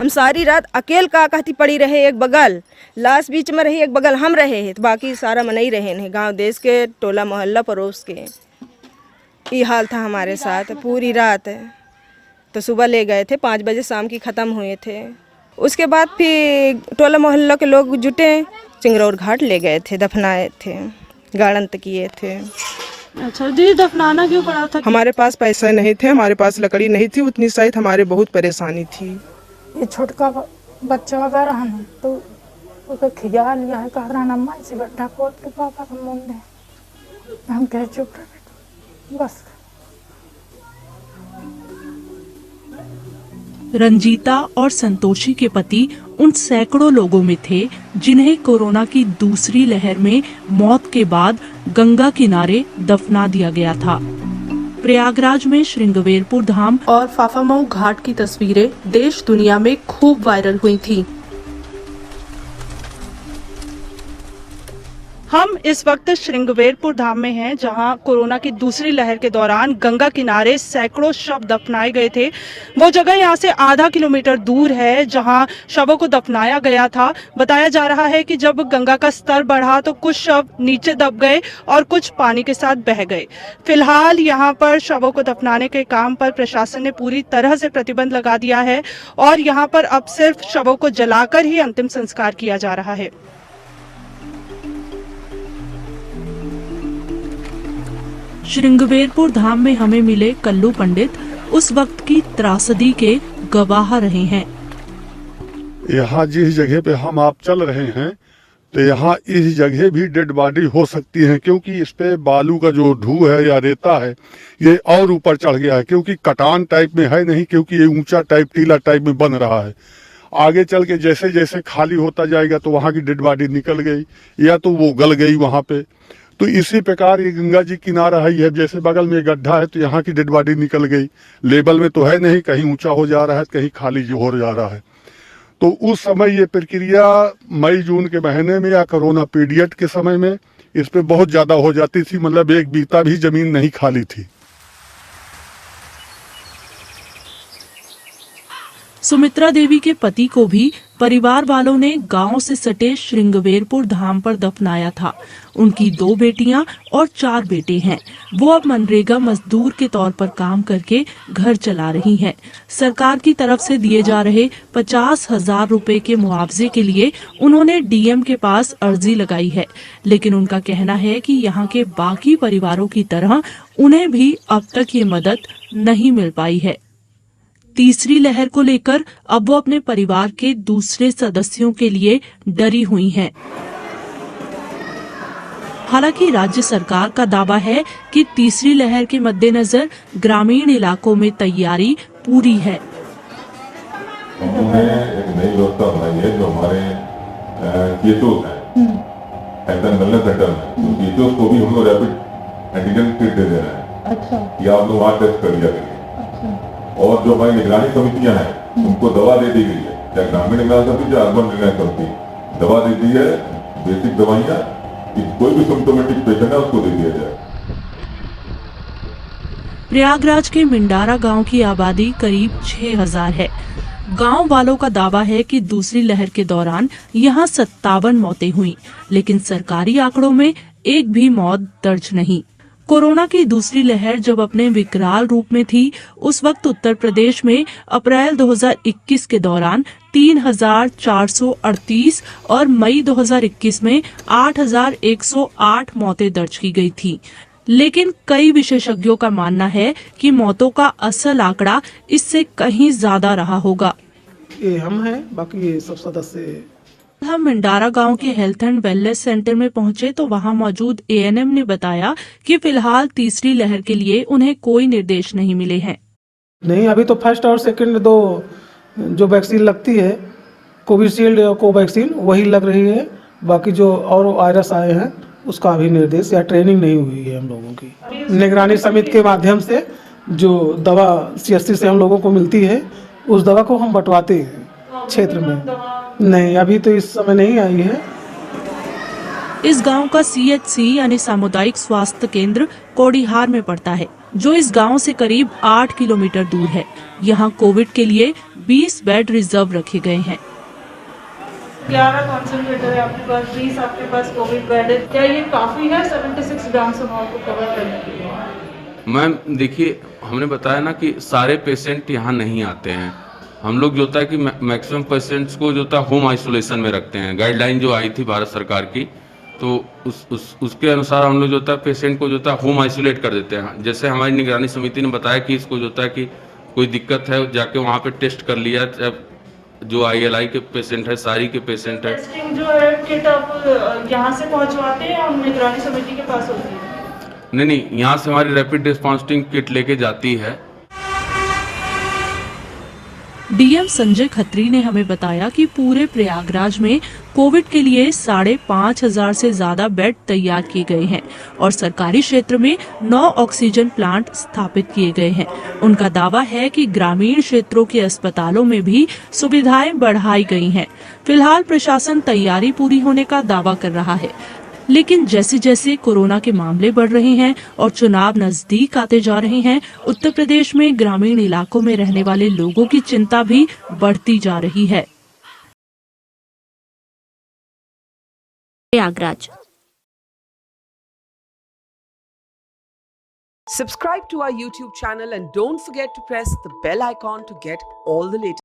हम सारी रात अकेल का कहती पड़ी रहे, एक बगल लाश बीच में रही, एक बगल हम रहे हैं, तो बाकी सारा मनई रहे हैं, गांव देश के टोला मोहल्ला पड़ोस के। ये हाल था हमारे साथ पूरी रात। तो सुबह ले गए थे, 5 बजे शाम की ख़त्म हुए थे। उसके बाद फिर टोला मोहल्ला के लोग जुटे, चिंगरौर घाट ले गए थे, दफनाए थे, गाड़ंत किए थे। अच्छा जी, दफनाना क्यों पड़ा था? हमारे पास पैसे नहीं थे, हमारे पास लकड़ी नहीं थी उतनी, सहित हमारे बहुत परेशानी थी। ये छोटका बच्चा वगैरह है ना, तो उसका खिया लिया है, कह रहा अम्मा इसे गड्ढा खोद के पापा को मुंह दे। हम कहे चुप रहे बस। रंजीता और संतोषी के पति उन सैकड़ों लोगों में थे जिन्हें कोरोना की दूसरी लहर में मौत के बाद गंगा किनारे दफना दिया गया था। प्रयागराज में श्रृंगवेरपुर धाम और फाफामऊ घाट की तस्वीरें देश दुनिया में खूब वायरल हुई थी। हम इस वक्त श्रृंगवेरपुर धाम में हैं, जहां कोरोना की दूसरी लहर के दौरान गंगा किनारे सैकड़ों शव दफनाए गए थे। वो जगह यहां से आधा किलोमीटर दूर है जहां शवों को दफनाया गया था। बताया जा रहा है कि जब गंगा का स्तर बढ़ा तो कुछ शव नीचे दब गए और कुछ पानी के साथ बह गए। फिलहाल यहां पर शवों को दफनाने के काम पर प्रशासन ने पूरी तरह से प्रतिबंध लगा दिया है और यहां पर अब सिर्फ शवों को जलाकर ही अंतिम संस्कार किया जा रहा है। श्रृंगवेरपुर धाम में हमें मिले कल्लू पंडित उस वक्त की त्रासदी के गवाह रहे हैं। यहाँ जिस जगह पे हम आप चल रहे हैं तो यहाँ इस जगह भी डेड बॉडी हो सकती है, क्योंकि इस पे बालू का जो ढू है या रेता है ये और ऊपर चढ़ गया है, क्योंकि कटान टाइप में है नहीं, क्योंकि ये ऊंचा टाइप टीला टाइप में बन रहा है। आगे चल के जैसे जैसे खाली होता जाएगा तो वहाँ की डेड बॉडी निकल गई या तो वो गल गई वहाँ पे। तो इसी प्रकार ये गंगा जी किनारा है, जैसे बगल में गड्ढा है तो यहाँ की डेड बॉडी निकल गई। लेवल में तो है नहीं, कहीं ऊंचा हो जा रहा है, कहीं खाली हो जा रहा है। तो उस समय ये प्रक्रिया मई जून के महीने में या कोरोना पीरियड के समय में इस पे बहुत ज्यादा हो जाती थी, मतलब एक बीता भी जमीन नहीं खाली थी। सुमित्रा देवी के पति को भी परिवार वालों ने गांव से सटे श्रृंगवेरपुर धाम पर दफनाया था। उनकी 2 बेटियां और 4 बेटे हैं। वो अब मनरेगा मजदूर के तौर पर काम करके घर चला रही हैं। सरकार की तरफ से दिए जा रहे 50,000 रुपए के मुआवजे के लिए उन्होंने डीएम के पास अर्जी लगाई है, लेकिन उनका कहना है कि यहाँ के बाकी परिवारों की तरह उन्हें भी अब तक ये मदद नहीं मिल पाई है। तीसरी लहर को लेकर अब वो अपने परिवार के दूसरे सदस्यों के लिए डरी हुई हैं। हालांकि राज्य सरकार का दावा है कि तीसरी लहर के मद्देनजर ग्रामीण इलाकों में तैयारी पूरी है। हमने एक नई व्यवस्था बनाई है जो हमारे केसोस हैं, हेल्थ वेलनेस सेंटर में, केसोस को भी हम लोग रैपिड एंटीजन किट दे रहे हैं। अच्छा। कि आप लोग वहाँ टेस्ट कर लिया करिए। और जो हमारी निगरानी समितियां हैं उनको दवा दे दी गई है, चाहे ग्रामीण निगरानी समिति या अर्बन निगरानी समिति, दवा दे दी है, बेसिक दवाइयां, कोई भी सिम्टोमेटिक पेशेंट है उसको दे दिया जाए। प्रयागराज के मिंडारा गांव की आबादी करीब 6,000 है। गांव वालों का दावा है कि दूसरी लहर के दौरान यहां 57 मौतें हुई, लेकिन सरकारी आंकड़ों में एक भी मौत दर्ज नहीं। कोरोना की दूसरी लहर जब अपने विकराल रूप में थी, उस वक्त उत्तर प्रदेश में अप्रैल 2021 के दौरान 3,438 और मई 2021 में 8,108 मौतें दर्ज की गई थी। लेकिन कई विशेषज्ञों का मानना है कि मौतों का असल आंकड़ा इससे कहीं ज्यादा रहा होगा। ये हम हैं, बाकी ये सब सदस्य। हम मिंडारा गांव के हेल्थ एंड वेलनेस सेंटर में पहुंचे तो वहां मौजूद एएनएम ने बताया कि फिलहाल तीसरी लहर के लिए उन्हें कोई निर्देश नहीं मिले हैं। नहीं, अभी तो फर्स्ट और सेकंड 2 जो वैक्सीन लगती है, कोविशील्ड और कोवैक्सीन, वही लग रही है। बाकी जो और वायरस आए हैं उसका अभी निर्देश या ट्रेनिंग नहीं हुई है हम लोगों की। निगरानी समिति के माध्यम से जो दवा सीएससी से हम लोगों को मिलती है उस दवा को हम बंटवाते हैं क्षेत्र में। नहीं, अभी तो इस समय नहीं आई है। इस गांव का सीएचसी यानी सामुदायिक स्वास्थ्य केंद्र कोडिहार में पड़ता है। जो इस गांव से करीब 8 किलोमीटर दूर है। यहां कोविड के लिए 20 बेड रिजर्व रखे गए हैं। 11 कॉन्सेंट्रेटर है आपके पास, 20 आपके पास कोविड बेड है। क्या ये काफी है 76 ग्राम समाज को कवर करने के लिए? मैम देखिए, हमने बताया ना कि सारे पेशेंट यहाँ नहीं आते हैं। हम लोग जो होता है कि मैक्सिमम पेशेंट्स को जो होता है होम आइसोलेशन में रखते हैं। गाइडलाइन जो आई थी भारत सरकार की, तो उसके अनुसार हम लोग जो होता है पेशेंट को जो होता है होम आइसोलेट कर देते हैं। जैसे हमारी निगरानी समिति ने बताया कि इसको जो होता है कि कोई दिक्कत है जाके वहाँ पे टेस्ट कर लिया, जो ILI के पेशेंट है, सारी के पेशेंट है। टेस्टिंग जो है किट आप यहाँ से पहुँचवाते हैं और निगरानी समिति के पास होती है? नहीं, यहाँ से हमारी रैपिड रिस्पॉन्स टीम किट लेके जाती है। DM संजय खत्री ने हमें बताया कि पूरे प्रयागराज में कोविड के लिए 5,500 से ज्यादा बेड तैयार किए गए हैं और सरकारी क्षेत्र में 9 ऑक्सीजन प्लांट स्थापित किए गए हैं। उनका दावा है कि ग्रामीण क्षेत्रों के अस्पतालों में भी सुविधाएं बढ़ाई गई हैं। फिलहाल प्रशासन तैयारी पूरी होने का दावा कर रहा है, लेकिन जैसे जैसे कोरोना के मामले बढ़ रहे हैं और चुनाव नजदीक आते जा रहे हैं, उत्तर प्रदेश में ग्रामीण इलाकों में रहने वाले लोगों की चिंता भी बढ़ती जा रही है। Prayagraj. Subscribe to our YouTube channel and don't forget to press the bell icon to get all the latest